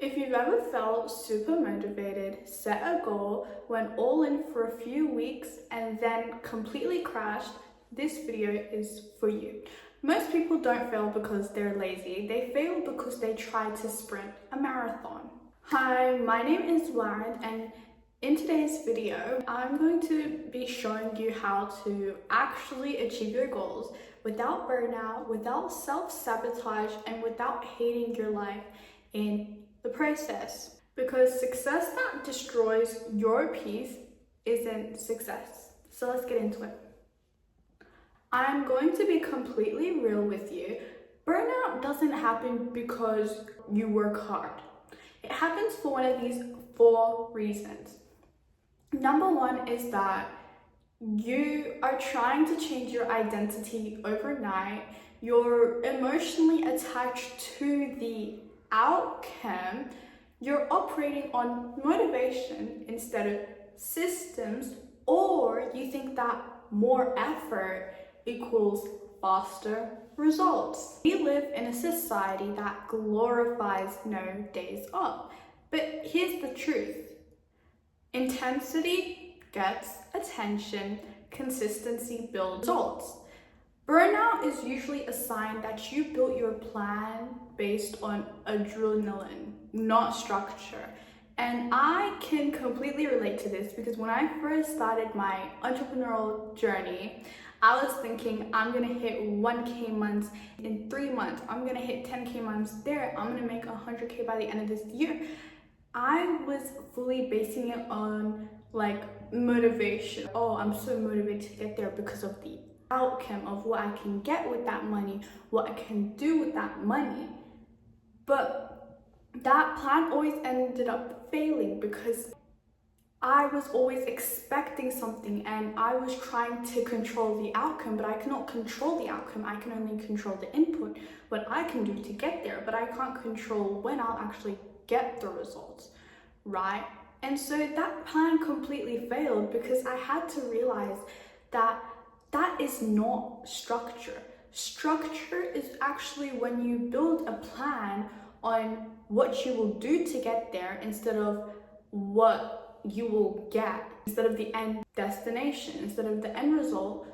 If you've ever felt super motivated, set a goal, went all in for a few weeks, and then completely crashed, this video is for you. Most people don't fail because they're lazy. They fail because they try to sprint a marathon. Hi, my name is waad, and in today's video, I'm going to be showing you how to actually achieve your goals without burnout, without self-sabotage, and without hating your life in the process. Because success that destroys your peace isn't success. So let's get into it. I'm going to be completely real with you. Burnout doesn't happen because you work hard. It happens for one of these 4 reasons. Number 1 is that you are trying to change your identity overnight. You're emotionally attached to the outcome. You're operating on motivation instead of systems, or you think that more effort equals faster results. We live in a society that glorifies no days off. But here's the truth. Intensity gets attention, consistency builds results. Burnout is usually a sign that you built your plan based on adrenaline, not structure. And I can completely relate to this because when I first started my entrepreneurial journey, I was thinking I'm gonna hit 1K months in 3 months. I'm gonna hit 10K months there. I'm gonna make 100K by the end of this year. I was fully basing it on like motivation. Oh, I'm so motivated to get there because of the outcome of what I can get with that money, what I can do with that money. But that plan always ended up failing because I was always expecting something and I was trying to control the outcome, but I cannot control the outcome. I can only control the input, what I can do to get there, but I can't control when I'll actually get the results, right? And so that plan completely failed because I had to realize that that is not structure. Structure is actually when you build a plan on what you will do to get there instead of what you will get, instead of the end destination, instead of the end result.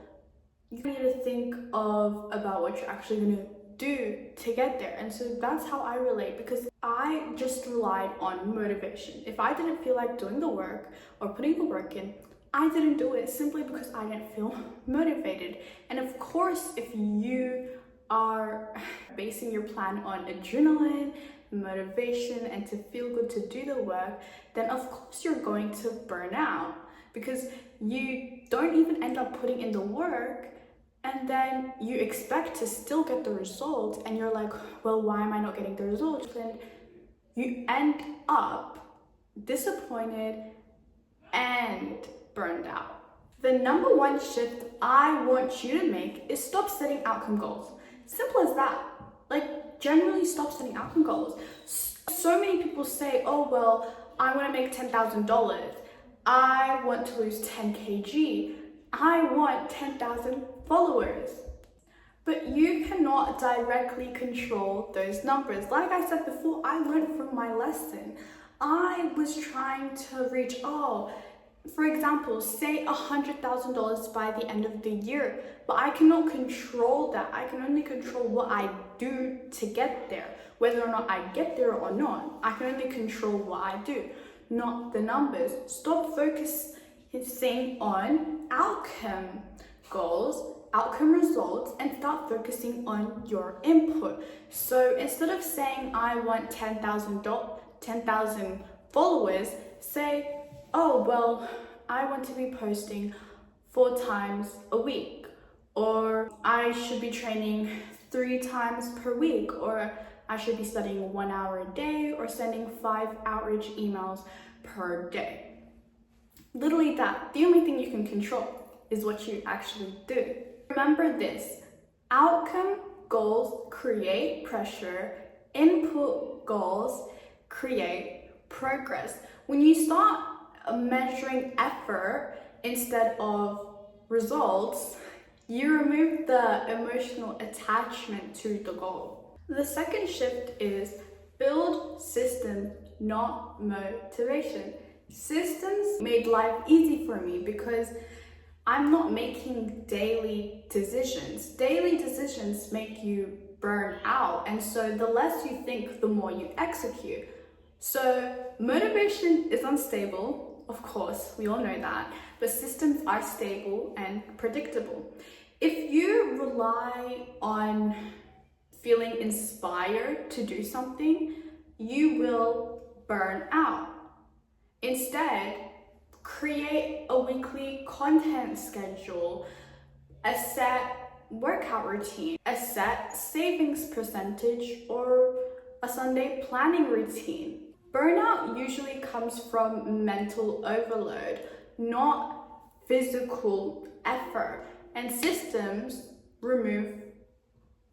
You need to think about what you're actually going to do to get there. And so that's how I relate, because I just relied on motivation. If I didn't feel like doing the work or putting the work in, I didn't do it simply because I didn't feel motivated. And of course, if you are basing your plan on adrenaline, motivation, and to feel good to do the work, then of course you're going to burn out because you don't even end up putting in the work, and then you expect to still get the results, and you're like, well, why am I not getting the results? And you end up disappointed and burned out. The number 1 shift I want you to make is stop setting outcome goals. Simple as that. Like, generally stop setting outcome goals. So many people say, oh, well, I want to make $10,000. I want to lose 10 kg. I want 10,000 followers. But you cannot directly control those numbers. Like I said before, I learned from my lesson. I was trying to reach, for example, say $100,000 by the end of the year, but I cannot control that. I can only control what I do to get there. Whether or not I get there or not, I can only control what I do, not the numbers. Stop focusing on outcome goals, outcome results, and start focusing on your input. So instead of saying I want 10,000 followers, say, oh, well, I want to be posting 4 times a week, or I should be training 3 times per week, or I should be studying 1 hour a day, or sending 5 outreach emails per day. Literally that. The only thing you can control is what you actually do. Remember this, outcome goals create pressure, input goals create progress. When you start measuring effort instead of results, you remove the emotional attachment to the goal. The second shift is Build systems, not motivation. Systems made life easy for me because I'm not making daily decisions. Daily decisions make you burn out, and so the less you think, the more you execute. So motivation is unstable, of course, we all know that, but systems are stable and predictable. If you rely on feeling inspired to do something, you will burn out. Instead, create a weekly content schedule, a set workout routine, a set savings percentage, or a Sunday planning routine. Burnout usually comes from mental overload, not physical effort, and systems remove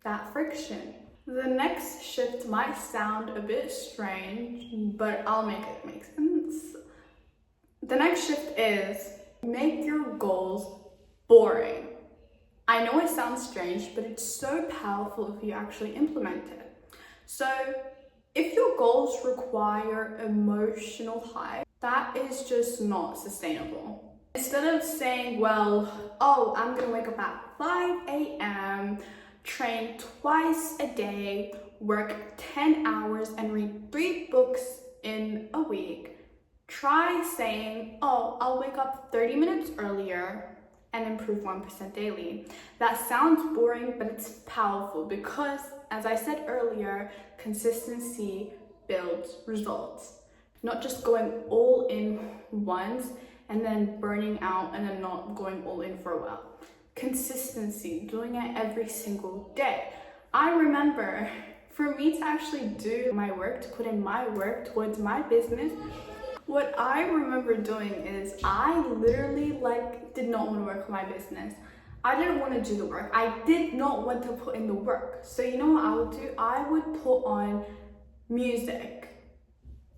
that friction. The next shift might sound a bit strange, but I'll make it make sense. The next shift is make your goals boring. I know it sounds strange, but it's so powerful if you actually implement it. So if your goals require emotional high, that is just not sustainable. Instead of saying, well, I'm gonna wake up at 5 a.m., train twice a day, work 10 hours, and read 3 books in a week, try saying, I'll wake up 30 minutes earlier and improve 1% daily. That sounds boring, but it's powerful because, as I said earlier, consistency builds results. Not just going all in once and then burning out and then not going all in for a while. Consistency, doing it every single day. I remember for me to actually do my work, to put in my work towards my business, what I remember doing is I literally did not want to work on my business. I didn't want to do the work. I did not want to put in the work. So you know what I would do? I would put on music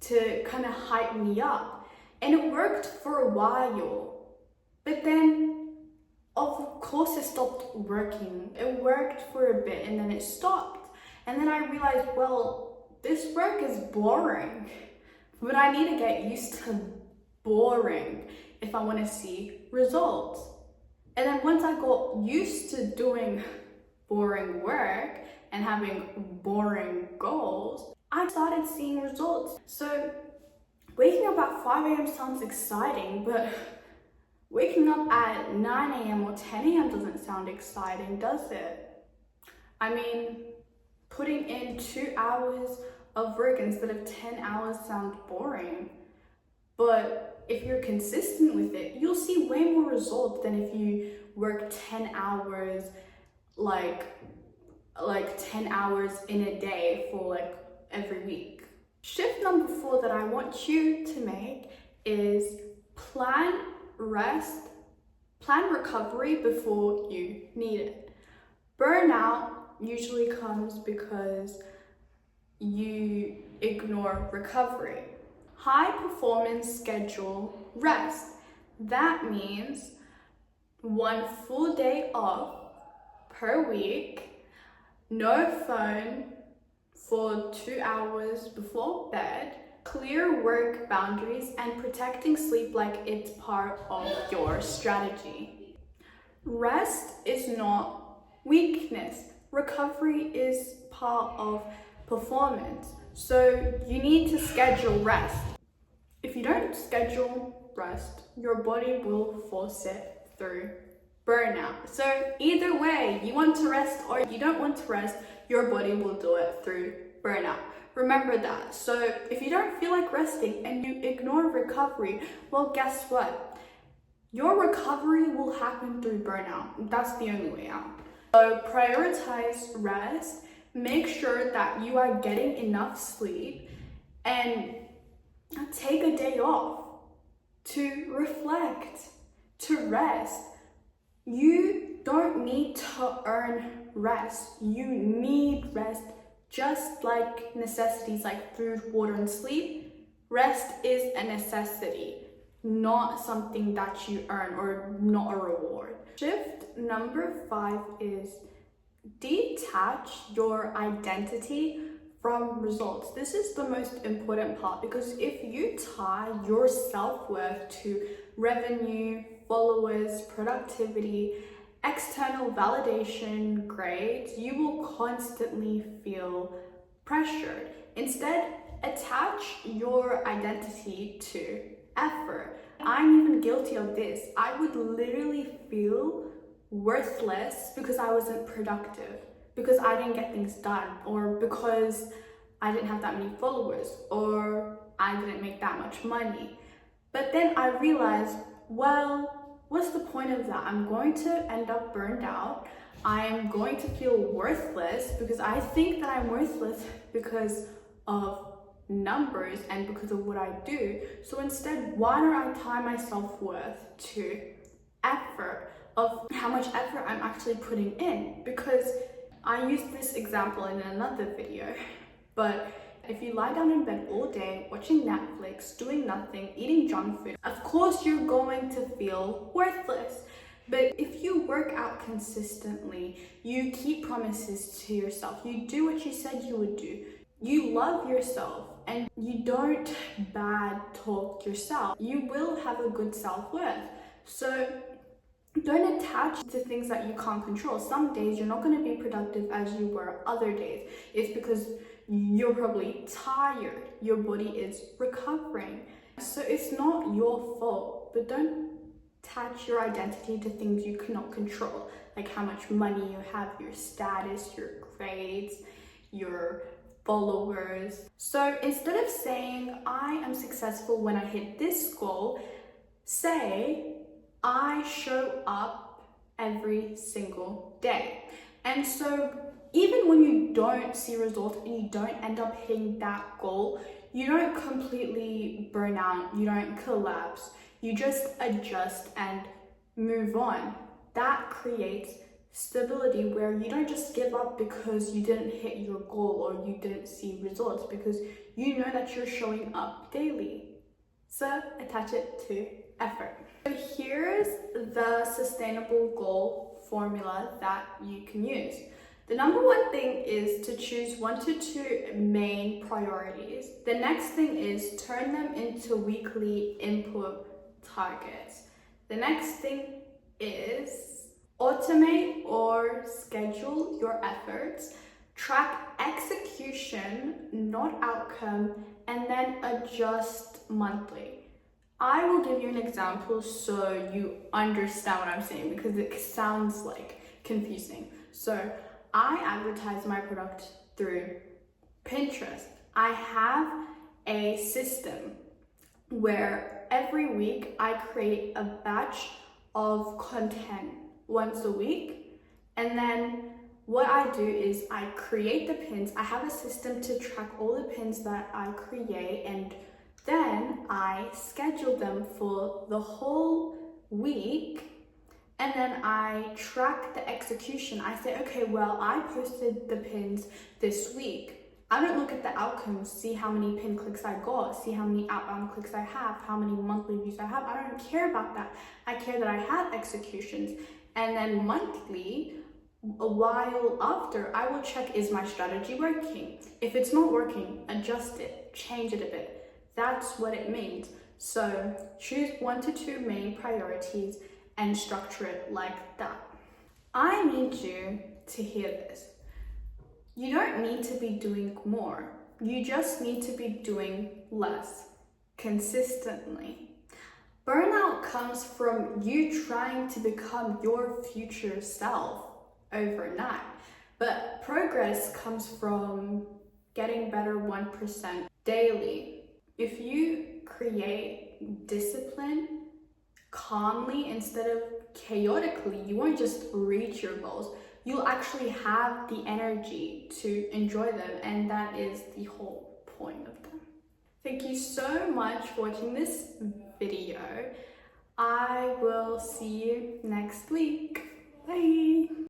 to kind of hype me up. And it worked for a while. But then of course it stopped working. It worked for a bit and then it stopped. And then I realized, well, this work is boring, but I need to get used to boring if I want to see results. And then once I got used to doing boring work and having boring goals, I started seeing results. So waking up at 5 a.m. sounds exciting, but waking up at 9 a.m. or 10 a.m. doesn't sound exciting, does it? I mean, putting in 2 hours of work instead of 10 hours sounds boring. But if you're consistent with it, you'll see way more results than if you work 10 hours, like 10 hours in a day for every week. Shift number 4 that I want you to make is plan recovery before you need it. Burnout usually comes because you ignore recovery. High performance schedule rest. That means 1 full day off per week, no phone for 2 hours before bed, clear work boundaries, and protecting sleep like it's part of your strategy. Rest is not weakness. Recovery is part of performance. So you need to schedule rest. If you don't schedule rest, your body will force it through burnout. So either way, you want to rest or you don't want to rest, your body will do it through burnout. Remember that. So if you don't feel like resting and you ignore recovery, well, guess what? Your recovery will happen through burnout. That's the only way out. So prioritize rest, make sure that you are getting enough sleep, and take a day off to reflect, to rest. You don't need to earn rest. You need rest, just like necessities like food, water, and sleep. Rest is a necessity, not something that you earn or not a reward. Shift number 5 is detach your identity from results. This is the most important part, because if you tie your self-worth to revenue, followers, productivity, external validation, grades, you will constantly feel pressured. Instead, attach your identity to effort. I'm even guilty of this. I would literally feel worthless because I wasn't productive, because I didn't get things done, or because I didn't have that many followers, or I didn't make that much money. But then I realized, well, what's the point of that? I'm going to end up burned out. I am going to feel worthless because I think that I'm worthless because of numbers and because of what I do. So instead, why don't I tie my self-worth to effort, of how much effort I'm actually putting in? Because I used this example in another video, but if you lie down in bed all day watching Netflix, doing nothing, eating junk food, of course you're going to feel worthless. But if you work out consistently, you keep promises to yourself, you do what you said you would do, you love yourself, and you don't bad talk yourself, you will have a good self-worth. So don't attach to things that you can't control. Some days you're not going to be productive as you were other days. It's because you're probably tired, your body is recovering. So it's not your fault, but don't attach your identity to things you cannot control, like how much money you have, your status, your grades, your followers. So instead of saying I am successful when I hit this goal, say I show up every single day. And so even when you don't see results and you don't end up hitting that goal, you don't completely burn out, you don't collapse, you just adjust and move on. That creates stability, where you don't just give up because you didn't hit your goal or you didn't see results, because you know that you're showing up daily. So attach it to effort. So here's the sustainable goal formula that you can use. The number one thing is to choose 1 to 2 main priorities. The next thing is turn them into weekly input targets. The next thing is automate or schedule your efforts, track execution, not outcome, and then adjust monthly. I will give you an example so you understand what I'm saying, because it sounds like confusing. So I advertise my product through Pinterest. I have a system where every week I create a batch of content once a week, and then what I do is I create the pins. I have a system to track all the pins that I create, and then I schedule them for the whole week, and then I track the execution. I say, okay, well, I posted the pins this week. I don't look at the outcomes, see how many pin clicks I got, see how many outbound clicks I have, how many monthly views I have. I don't care about that. I care that I have executions. And then monthly, a while after, I will check, is my strategy working? If it's not working, adjust it, change it a bit. That's what it means. So choose 1 to 2 main priorities and structure it like that. I need you to hear this. You don't need to be doing more. You just need to be doing less consistently. Burnout comes from you trying to become your future self overnight, but progress comes from getting better 1% daily. If you create discipline calmly instead of chaotically, you won't just reach your goals. You'll actually have the energy to enjoy them, and that is the whole point of them. Thank you so much for watching this video. I will see you next week. Bye.